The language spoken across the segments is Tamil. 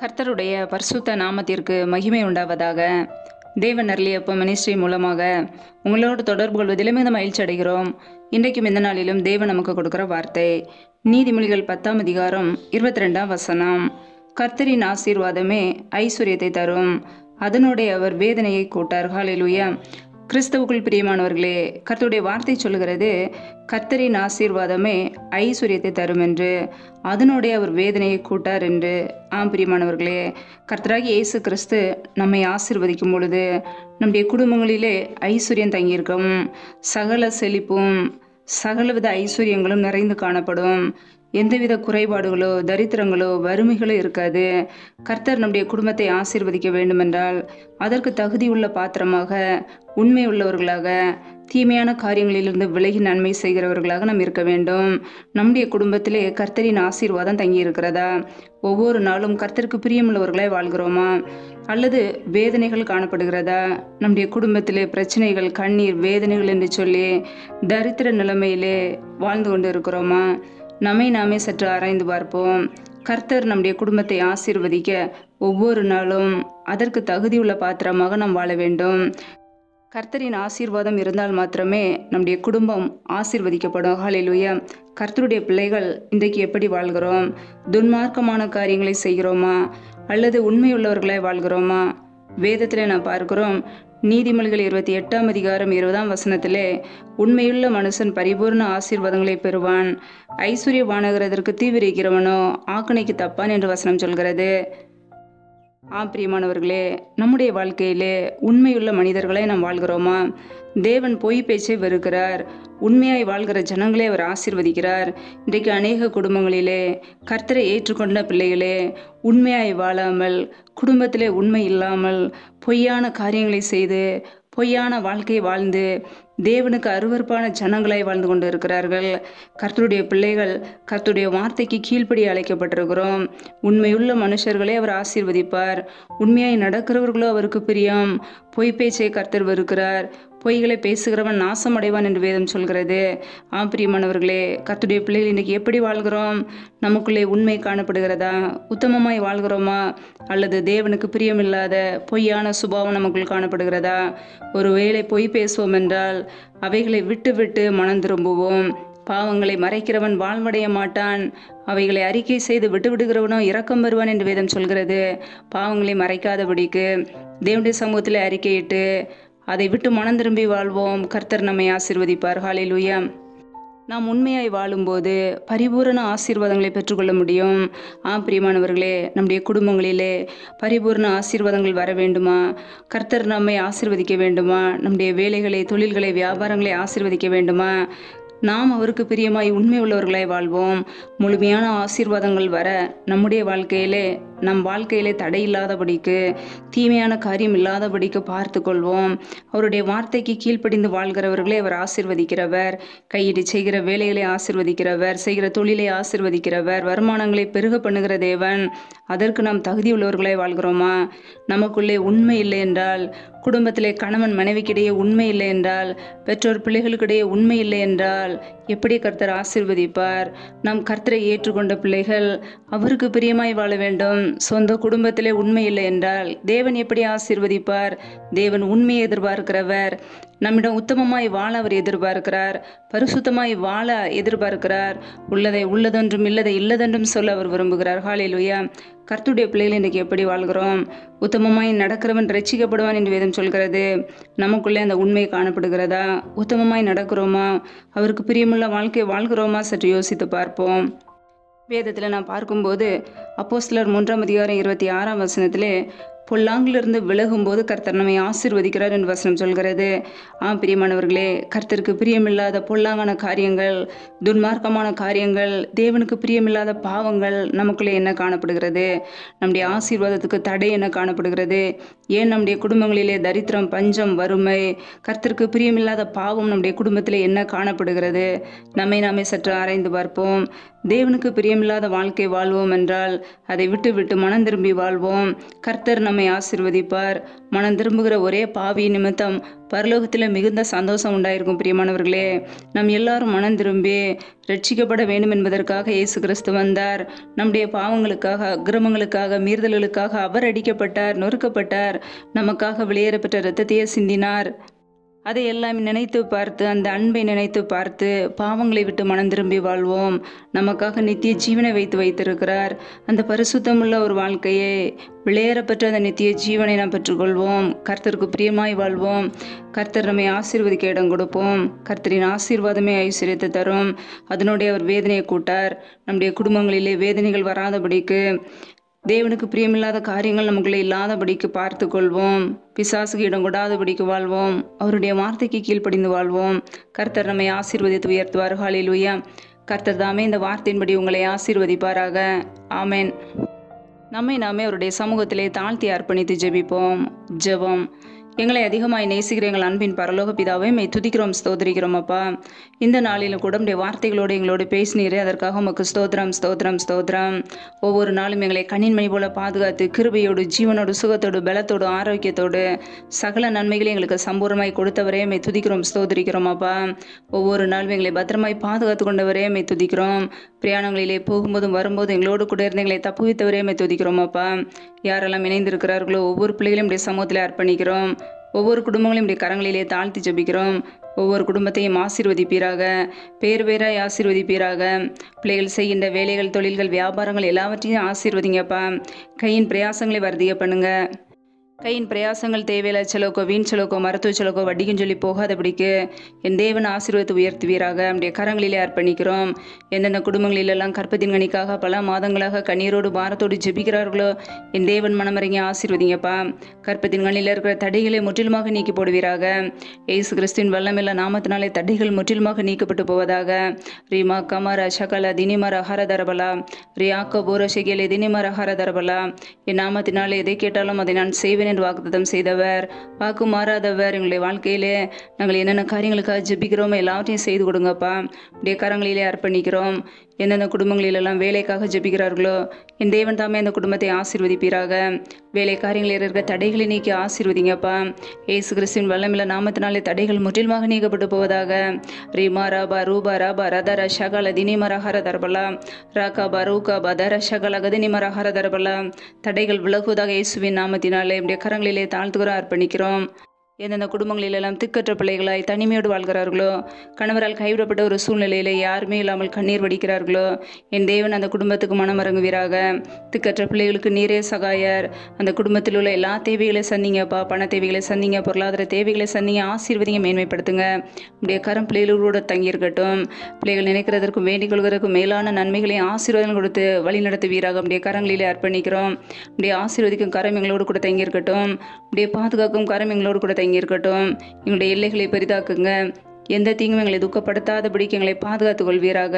கர்த்தருடைய பரிசுத்த நாமத்திற்கு மகிமை உண்டாவதாக. தேவன் அருளிய அப்பம் மினிஸ்ட்ரி மூலமாக உங்களோடு தொடர்பு கொள்வதிலும் மிக மகிழ்ச்சி அடைகிறோம். இன்றைக்கும் இந்த நாளிலும் தேவன் நமக்கு கொடுக்கிற வார்த்தை நீதிமொழிகள் 10ஆம் அதிகாரம் 22ஆம் வசனம். கர்த்தரின் ஆசீர்வாதமே ஐஸ்வர்யத்தை தரும், அதனுடைய அவர் வேதனையை கூட்டார். ஹல்லேலூயா. கிறிஸ்தவுக்குள் பிரியமானவர்களே, கர்த்தருடைய வார்த்தை சொல்லுகிறது கர்த்தரின் ஆசீர்வாதமே ஐஸ்வர்யத்தை தரும் என்று, அதனுடைய அவர் வேதனையை கூட்டார் என்று. பிரியமானவர்களே, கர்த்தராகிய இயேசு கிறிஸ்து நம்மை ஆசீர்வதிக்கும் பொழுது நம்முடைய குடும்பங்களிலே ஐஸ்வர்யம் தங்கியிருக்கும், சகல செழிப்பும் சகலவித ஐஸ்வர்யங்களும் நிறைந்து காணப்படும். எந்தவித குறைபாடுகளோ தரித்திரங்களோ வறுமைகளோ இருக்காது. கர்த்தர் நம்முடைய குடும்பத்தை ஆசீர்வதிக்க வேண்டுமென்றால் அதற்கு தகுதியுள்ள பாத்திரமாக, உண்மை உள்ளவர்களாக, தீமையான காரியங்களிலிருந்து விலகி நன்மை செய்கிறவர்களாக நாம் இருக்க வேண்டும். நம்முடைய குடும்பத்திலே கர்த்தரின் ஆசீர்வாதம் தங்கி இருக்கிறதா? ஒவ்வொரு நாளும் கர்த்தருக்கு பிரியமுள்ளவர்களாய் வாழ்கிறோமா? அல்லது வேதனைகள் காணப்படுகிறதா? நம்முடைய குடும்பத்திலே பிரச்சனைகள், கண்ணீர், வேதனைகள் என்று சொல்லி தரித்திர நிலைமையிலே வாழ்ந்து கொண்டு இருக்கிறோமா? நம்மை நாமே சற்று ஆராய்ந்து பார்ப்போம். கர்த்தர் நம்முடைய குடும்பத்தை ஆசீர்வதிக்க ஒவ்வொரு நாளும் அதற்கு தகுதியுள்ள பாத்திரமாக நாம் வாழ வேண்டும். கர்த்தரின் ஆசீர்வாதம் இருந்தால் மாத்திரமே நம்முடைய குடும்பம் ஆசீர்வதிக்கப்படும். ஹல்லேலூயா. கர்த்தருடைய பிள்ளைகள் இன்றைக்கு எப்படி வாழ்கிறோம்? துன்மார்க்கமான காரியங்களை செய்கிறோமா அல்லது உண்மையுள்ளவர்களாய் வாழ்கிறோமா? வேதத்தில் நான் பார்க்கிறோம், நீதிமொழிகள் 28ஆம் அதிகாரம் 20ஆம் வசனத்திலே உண்மையுள்ள மனுஷன் பரிபூர்ண ஆசீர்வாதங்களை பெறுவான், ஐஸ்வர்யவானாகிறதற்கு தீவிரிக்கிறவனோ ஆக்கணைக்கு தப்பான் என்று வசனம் சொல்கிறது. பிரியமானவர்களே, நம்முடைய வாழ்க்கையிலே உண்மையுள்ள மனிதர்களை நாம் வாழ்கிறோமா? தேவன் பொய் பேச்சை வெறுக்கிறார், உண்மையாய் வாழ்கிற ஜனங்களே அவர் ஆசீர்வதிக்கிறார். இன்றைக்கு அநேக குடும்பங்களிலே கர்த்தரை ஏற்றுக்கொண்ட பிள்ளைகளே உண்மையாய் வாழாமல், குடும்பத்திலே உண்மை இல்லாமல், பொய்யான காரியங்களை செய்து, பொய்யான வாழ்க்கையை வாழ்ந்து தேவனுக்கு அருவருப்பான ஜனங்களாய் வாழ்ந்து கொண்டு இருக்கிறார்கள். கர்த்தருடைய பிள்ளைகள் கர்த்தருடைய வார்த்தைக்கு கீழ்ப்படி அழைக்கப்பட்டிருக்கிறோம். உண்மையுள்ள மனுஷர்களே அவர் ஆசீர்வதிப்பார். உண்மையாய் நடக்கிறவர்களோ அவருக்கு பிரியம். பொய் பேச்சை கர்த்தர் வெறுக்கிறார். பொய்களை பேசுகிறவன் நாசம் அடைவான் என்று வேதம் சொல்கிறது. பிரியமானவர்களே, கர்த்தருடைய பிள்ளைகள் இன்றைக்கி எப்படி வாழ்கிறோம்? நமக்குள்ளே உண்மை காணப்படுகிறதா? உத்தமமாய் வாழ்கிறோமா? அல்லது தேவனுக்கு பிரியமில்லாத பொய்யான சுபாவம் நமக்குள் காணப்படுகிறதா? ஒருவேளை பொய் பேசுவோம் என்றால் அவைகளை விட்டு விட்டு மனம் திரும்புவோம். பாவங்களை மறைக்கிறவன் வாழ்வடைய மாட்டான், அவைகளை அறிக்கை செய்து விட்டுவிடுகிறவனோ இரக்கம் பெறுவான் என்று வேதம் சொல்கிறது. பாவங்களை மறைக்காதபடிக்கு தேவனுடைய சமூகத்தில் அறிக்கையிட்டு அதை விட்டு மனம் திரும்பி வாழ்வோம். கர்த்தர் நம்மை ஆசீர்வதிப்பார். ஹல்லேலூயா. நாம் உண்மையாய் வாழும்போது பரிபூரண ஆசீர்வாதங்களை பெற்றுக்கொள்ள முடியும். பிரியமானவர்களே, நம்முடைய குடும்பங்களிலே பரிபூரண ஆசீர்வாதங்கள் வர வேண்டுமா? கர்த்தர் நம்மை ஆசீர்வதிக்க வேண்டுமா? நம்முடைய வேலைகளை, தொழில்களை, வியாபாரங்களை ஆசீர்வதிக்க வேண்டுமா? நாம் அவருக்கு பிரியமாய் உண்மை உள்ளவர்களாய் வாழ்வோம். முழுமையான ஆசீர்வாதங்கள் வர நம்முடைய வாழ்க்கையிலே, நம் வாழ்க்கையிலே தடை இல்லாதபடிக்கு, தீமையான காரியம் இல்லாதபடிக்கு பார்த்து கொள்வோம். அவருடைய வார்த்தைக்கு கீழ்ப்படிந்து வாழ்கிறவர்களே அவர் ஆசீர்வதிக்கிறவர். கையிட்டு செய்கிற வேலைகளை ஆசீர்வதிக்கிறவர், செய்கிற தொழிலை ஆசீர்வதிக்கிறவர், வருமானங்களை பெருக பண்ணுகிற தேவன். அதற்கு நாம் தகுதி உள்ளவர்களாய் வாழ்கிறோமா? நமக்குள்ளே உண்மை இல்லை என்றால், குடும்பத்திலே கணவன் மனைவிக்கிடையே உண்மை இல்லை என்றால், பெற்றோர் பிள்ளைகளுக்கிடையே உண்மை இல்லை என்றால் எப்படி கர்த்தர் ஆசீர்வதிப்பார்? நாம் கர்த்தரை ஏற்றுக்கொண்ட பிள்ளைகள் அவருக்கு பிரியமாய் வாழ வேண்டும். சொந்த குடும்பத்திலே உண்மை இல்லை என்றால் தேவன் எப்படி ஆசீர்வதிப்பார்? தேவன் உண்மையை எதிர்பார்க்கிறவர். நம்மிடம் உத்தமமாய் வாழ அவர் எதிர்பார்க்கிறார். பரிசுத்தமாய் வாழ எதிர்பார்க்கிறார். உள்ளதை உள்ளதென்றும் இல்லதை இல்லதென்றும் சொல்ல அவர் விரும்புகிறார். ஹல்லேலூயா. கர்த்தருடைய பிள்ளைகள் இன்றைக்கு எப்படி வாழ்கிறோம்? உத்தமமாய் நடக்கிறவன் ரட்சிக்கப்படுவான் என்று வேதம் சொல்கிறது. நமக்குள்ளே அந்த உண்மை காணப்படுகிறதா? உத்தமமாய் நடக்கிறோமா? அவருக்கு பிரியமுள்ள வாழ்க்கை வாழ்கிறோமா? சற்று யோசித்து பார்ப்போம். வேதத்தில் நான் பார்க்கும்போது அப்போஸ்தலர் 3ஆம் அதிகாரம் 26ஆம் வசனத்திலே பொல்லாங்கிலிருந்து விலகும்போது கர்த்தர் நம்மை ஆசீர்வதிக்கிறார் என்று வசனம் சொல்கிறது. பிரியமானவர்களே, கர்த்தருக்கு பிரியமில்லாத பொல்லாங்கான காரியங்கள், துன்மார்க்கமான காரியங்கள், தேவனுக்கு பிரியமில்லாத பாவங்கள் நமக்குள்ளே என்ன காணப்படுகிறது? நம்முடைய ஆசீர்வாதத்துக்கு தடை என்ன காணப்படுகிறது? ஏன் நம்முடைய குடும்பங்களிலே தரித்திரம், பஞ்சம், வறுமை, கர்த்தருக்கு பிரியமில்லாத பாவம் நம்முடைய குடும்பத்திலே என்ன காணப்படுகிறது? நம்மை நாமே சற்று ஆராய்ந்து பார்ப்போம். தேவனுக்கு பிரியமில்லாத வாழ்க்கை வாழ்வோம் என்றால் அதை விட்டு விட்டு மனம் திரும்பி வாழ்வோம். கர்த்தர் நம்மை ஆசீர்வதிப்பார். மனம் திரும்புகிற ஒரே பாவி நிமித்தம் பரலோகத்தில் மிகுந்த சந்தோஷம் உண்டாயிருக்கும். பிரியமானவர்களே, நம் எல்லாரும் மனம் திரும்பி ரட்சிக்கப்பட வேண்டும் என்பதற்காக இயேசு கிறிஸ்து வந்தார். நம்முடைய பாவங்களுக்காக, அக்கிரமங்களுக்காக, மீறுதல்களுக்காக அவர் அடிக்கப்பட்டார், நொறுக்கப்பட்டார். நமக்காக வெளியேறப்பட்ட இரத்தத்தையே சிந்தினார். அதை எல்லாம் நினைத்து பார்த்து, அந்த அன்பை நினைத்து பார்த்து பாவங்களை விட்டு மனம் திரும்பி வாழ்வோம். நமக்காக நித்திய ஜீவனை வைத்திருக்கிறார். அந்த பரிசுத்தமுள்ள ஒரு வாழ்க்கையை, வெளியேறப்பட்ட அந்த நித்திய ஜீவனை நாம் பெற்றுக்கொள்வோம். கர்த்தருக்கு பிரியமாய் வாழ்வோம். கர்த்தர் நம்மை ஆசீர்வதிக்க இடம் கொடுப்போம். கர்த்தரின் ஆசீர்வாதமே ஐஸ்வர்யத்தை தரும். அதனுடைய அவர் வேதனையை கூட்டார். நம்முடைய குடும்பங்களிலே வேதனைகள் வராதபடிக்கு, தேவனுக்கு பிரியமில்லாத காரியங்கள் நமக்குள்ளே இல்லாதபடிக்கு பார்த்து கொள்வோம். பிசாசுக்கு இடம் கொடாதபடிக்கு வாழ்வோம். அவருடைய வார்த்தைக்கு கீழ்ப்படிந்து வாழ்வோம். கர்த்தர் நம்மை ஆசீர்வதித்து உயர்த்துவார். ஹல்லேலூயா. கர்த்தர் தாமே இந்த வார்த்தையின்படி உங்களை ஆசீர்வதிப்பாராக. ஆமென். நம்மை நாமே அவருடைய சமூகத்திலே தாழ்த்தி அர்ப்பணித்து ஜெபிப்போம். ஜெபம். எங்களை அதிகமாய் நேசிக்கிற எங்கள் அன்பின் பரலோக பிதாவை மெய் துதிக்கிறோம், ஸ்தோத்திரிக்கிறோம் அப்பா. இந்த நாளிலும் கூட உடைய வார்த்தைகளோடு எங்களோடு பேசினீரே, அதற்காக உமக்கு ஸ்தோத்திரம், ஸ்தோத்திரம், ஸ்தோத்திரம். ஒவ்வொரு நாளும் எங்களை கண்ணின் மணி போல பாதுகாத்து கிருபையோடு, ஜீவனோடு, சுகத்தோடு, பலத்தோடு, ஆரோக்கியத்தோடு சகல நன்மைகளை எங்களுக்கு சம்பூர்ணமாய் கொடுத்தவரே மெய் துதிக்கிறோம், ஸ்தோத்திரிக்கிறோம் அப்பா. ஒவ்வொரு நாளும் எங்களை பத்திரமாய் பாதுகாத்து கொண்டவரே மெய் துதிக்கிறோம். பிரயாணங்களிலே போகும்போதும் வரும்போது எங்களோடு கூட இருந்து எங்களை தப்புவித்தவரே மெய் துதிக்கிறோம் அப்பா. யாரெல்லாம் இணைந்திருக்கிறார்களோ ஒவ்வொரு பிள்ளைகளையும் இப்படி சமூகத்தில் அர்ப்பணிக்கிறோம். ஒவ்வொரு குடும்பங்களையும் இப்படி கரங்களிலே தாழ்த்தி ஜெபிக்கிறோம். ஒவ்வொரு குடும்பத்தையும் ஆசீர்வதிப்பீராக, பேர் பேராய் ஆசீர்வதிப்பீராக. பிள்ளைகள் செய்கின்ற வேலைகள், தொழில்கள், வியாபாரங்கள் எல்லாவற்றையும் ஆசீர்வதிங்கப்பா. கையின் பிரயாசங்களை வர்த்திக்க பண்ணுங்க. கையின் பிரயாசங்கள் தேவையில்ல செலவுக்கோ, வீண் செலவுக்கோ, மருத்துவ செலவுக்கோ, வட்டிக்குன்னு சொல்லி போகாதபடிக்கு என் தேவன் ஆசீர்வாதத்தை உயர்த்துவீராக. நம்முடைய கரங்களிலே அர்ப்பணிக்கிறோம். எந்தெந்த குடும்பங்களிலெல்லாம் கற்பத்தின் கனிக்காக பல மாதங்களாக கண்ணீரோடு பாரத்தோடு ஜெபிக்கிறார்களோ என் தேவன் மனமறிங்க ஆசீர்வதிங்கப்பா. கற்பத்தின் கண்ணில் இருக்கிற தடைகளை முற்றிலுமாக நீக்கி போடுவீராக. இயேசு கிறிஸ்துவின் வல்லமில்ல நாமத்தினாலே தடைகள் முற்றிலுமாக நீக்கப்பட்டு போவதாக. ரீமா கமர சகல தினிமர ஹரதரபலா, ரியாக்க பூர செகிலே தினிமர ஹரதரபலா. என் நாமத்தினாலே எதை கேட்டாலும் அதை நான் செய்வேன் என்று வாக்குத்தத்தம் செய்தவர், வாக்கு மாறாதவர். எங்களுடைய வாழ்க்கையிலே நாங்கள் என்னென்ன காரியங்களுக்காக ஜெபிக்கிறோமோ எல்லாத்தையும் செய்து கொடுங்கப்பா. உடைய கரங்களிலே அர்ப்பணிக்கிறோம். எந்தெந்த குடும்பங்களிலெல்லாம் வேலைக்காக ஜெபிக்கிறார்களோ என் தேவன் தாமே அந்த குடும்பத்தை ஆசீர்வதிப்பீராக. வேலை காரியங்களில் இருக்கிற தடைகளை நீக்கி ஆசீர்வதிங்கப்பா. இயேசு கிறிஸ்துவின் வல்லமில்ல நாமத்தினாலே தடைகள் முற்றிலுமாக நீக்கப்பட்டு போவதாக. ரீமா ராபா ரூபா ராபா ரதர ஷகல தினிமர ஹரதரபலா, ராகா ரூகா பதர ஷகல கதினிமர ஹரதரபலா. தடைகள் விலகுவதாக இயேசுவின் நாமத்தினாலே இப்படி கரங்களிலே தாழ்த்துகிறோம், அர்ப்பணிக்கிறோம். எந்தெந்த குடும்பங்களிலெல்லாம் திக்கற்ற பிள்ளைகளாய் தனிமையோடு வாழ்கிறார்களோ, கணவரால் கைவிடப்பட்ட ஒரு சூழ்நிலையில் யாருமே இல்லாமல் கண்ணீர் வடிக்கிறார்களோ என் தேவன் அந்த குடும்பத்துக்கு மனமறங்குவீராக. திக்கற்ற பிள்ளைகளுக்கு நீரே சகாயர். அந்த குடும்பத்தில் உள்ள எல்லா தேவைகளை சந்திங்கப்பா. பண தேவைகளை சந்திங்க, பொருளாதார தேவைகளை சந்திங்க, ஆசீர்வதிங்க, மேன்மைப்படுத்துங்க. உடைய கரம் பிள்ளைகளோடு தங்கியிருக்கட்டும். பிள்ளைகள் நினைக்கிறதற்கும் வேண்டிக் கொள்வதற்கும் மேலான நன்மைகளையும் ஆசீர்வாதம் கொடுத்து வழி நடத்துவீராக. உடைய கரங்களிலே அர்ப்பணிக்கிறோம். உடைய ஆசீர்வதிக்கும் கரம் எங்களோடு கூட தங்கியிருக்கட்டும். உடைய பாதுகாக்கும் கரம் எங்களோடு கூட இருக்கட்டும். எங்களுடைய எல்லைகளை பெரிதாக்குங்க. எந்த தீங்கும் எங்களை துக்கப்படுத்தாதபடிக்கு எங்களை பாதுகாத்துக் கொள்வீராக.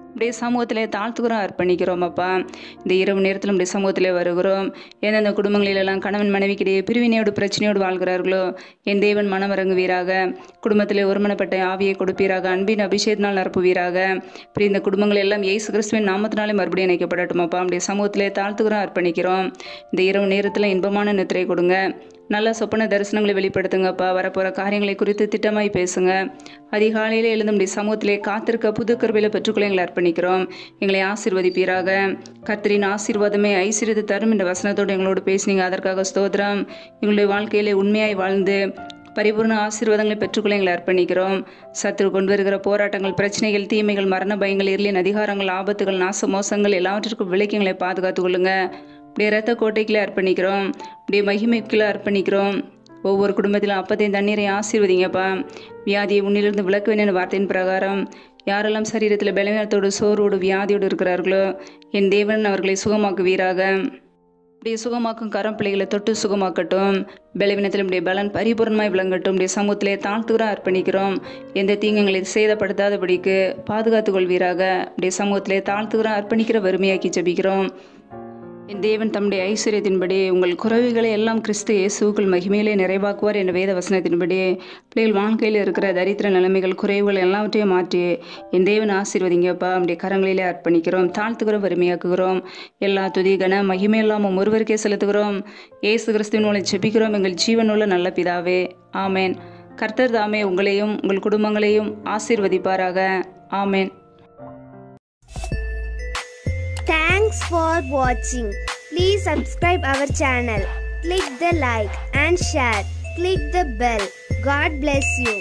இப்படியே சமூகத்திலே தாழ்த்துக்கிறோம், அர்ப்பணிக்கிறோம் அப்பா. இந்த இரவு நேரத்தில் நம்முடைய சமூகத்திலே வருகிறோம். எந்தெந்த குடும்பங்களிலெல்லாம் கணவன் மனைவிக்கிடையே பிரிவினையோடு பிரச்சனையோடு வாழ்கிறார்களோ என் தேவன் மனமறங்குவீராக. குடும்பத்திலே ஒருமனப்பட்ட ஆவியை கொடுப்பீராக. அன்பின் அபிஷேகத்தினால் நிரப்புவீராக. இப்படி இந்த குடும்பங்கள் எல்லாம் இயேசு கிறிஸ்துவின் நாமத்தினாலே மறுபடியும் இணைக்கப்படட்டும் அப்பா. நம்முடைய சமூகத்திலே தாழ்த்துக்கிறோம், அர்ப்பணிக்கிறோம். இந்த இரவு நேரத்தில் இன்பமான நித்திரை கொடுங்க. நல்ல சொப்பன தரிசனங்களை வெளிப்படுத்துங்கப்பா. வரப்போகிற காரியங்களை குறித்து திட்டமாய் பேசுங்க. அதிகாலையிலே எழுந்து நம்முடைய சமூகத்திலே காத்திருக்க புது கருவியில் பெற்றுக்கொள்ள எங்களை அர்ப்பணிக்கிறோம். எங்களை ஆசீர்வதிப்பீராக. கர்த்தரின் ஆசீர்வாதமே ஐஸ்வர்யத்தை தரும் என்ற வசனத்தோடு எங்களோடு பேசினீங்க, அதற்காக ஸ்தோத்திரம். எங்களுடைய வாழ்க்கையிலே உண்மையாய் வாழ்ந்து பரிபூர்ண ஆசீர்வாதங்களை பெற்றுக்கொள்ள எங்களை அர்ப்பணிக்கிறோம். சத்துரு கொண்டு வருகிற போராட்டங்கள், பிரச்சனைகள், தீமைகள், மரண பயங்கள், இருளின் அதிகாரங்கள், ஆபத்துகள், நாச மோசங்கள் எல்லாவற்றிற்கும் விலக்கி எங்களை பாதுகாத்துக் கொள்ளுங்க. இப்படியே இரத்த கோட்டைக்குள்ளே அர்ப்பணிக்கிறோம். இப்படியே மகிமைக்குள்ளே அர்ப்பணிக்கிறோம். ஒவ்வொரு குடும்பத்திலும் அப்பத்தையும் தண்ணீரை ஆசீர்வதிங்கப்பா. வியாதியை உன்னிலிருந்து விலக்குவேன் வார்த்தையின் பிரகாரம் யாரெல்லாம் சரீரத்தில் பலவீனத்தோடு, சோர்வோடு, வியாதியோடு இருக்கிறார்களோ என் தேவன் அவர்களை சுகமாக்குவீராக. இப்படியே சுகமாக்கும் கரம் பிள்ளைகளை தொட்டு சுகமாக்கட்டும். பலவீனத்தில் இப்படிய பலன் பரிபூர்ணமாய் விளங்கட்டும். இப்படிய சமூகத்திலே தாழ்த்துகிறோம், அர்ப்பணிக்கிறோம். எந்த தீங்குகளை சேதப்படுத்தாதபடிக்கு பாதுகாத்துக் கொள்வீராக. இப்படிய சமூகத்திலே தாழ்த்துகிறோம், அர்ப்பணிக்கிற வறுமையாக்கி ஜெபிக்கிறோம். என் தேவன் தம்முடைய ஐஸ்வர்யத்தின்படி உங்கள் குறைவுகளை எல்லாம் கிறிஸ்து இயேசுக்குள் மகிமையிலே நிறைவாக்குவார் என்ற வேத வசனத்தின்படி பிள்ளைகள் வாழ்க்கையில் இருக்கிற தரித்திர நிலைமைகள் குறைவுகள் எல்லாவற்றையும் மாற்றி என் தேவன் ஆசீர்வதிங்கப்பா நம்முடைய கரங்களிலே அர்ப்பணிக்கிறோம், தாழ்த்துக்கிறோம், வறுமையாக்குகிறோம். எல்லா துதி கன மகிமையெல்லாம் ஒருவருக்கே செலுத்துகிறோம். இயேசு கிறிஸ்துவின் மூலம் ஜெபிக்கிறோம் எங்கள் ஜீவனுள்ள நல்ல பிதாவே, ஆமேன். கர்த்தர் தாமே உங்களையும் உங்கள் குடும்பங்களையும் ஆசீர்வதிப்பாராக. ஆமேன். Thanks for watching. Please subscribe our channel. Click the like and share. Click the bell. God bless you.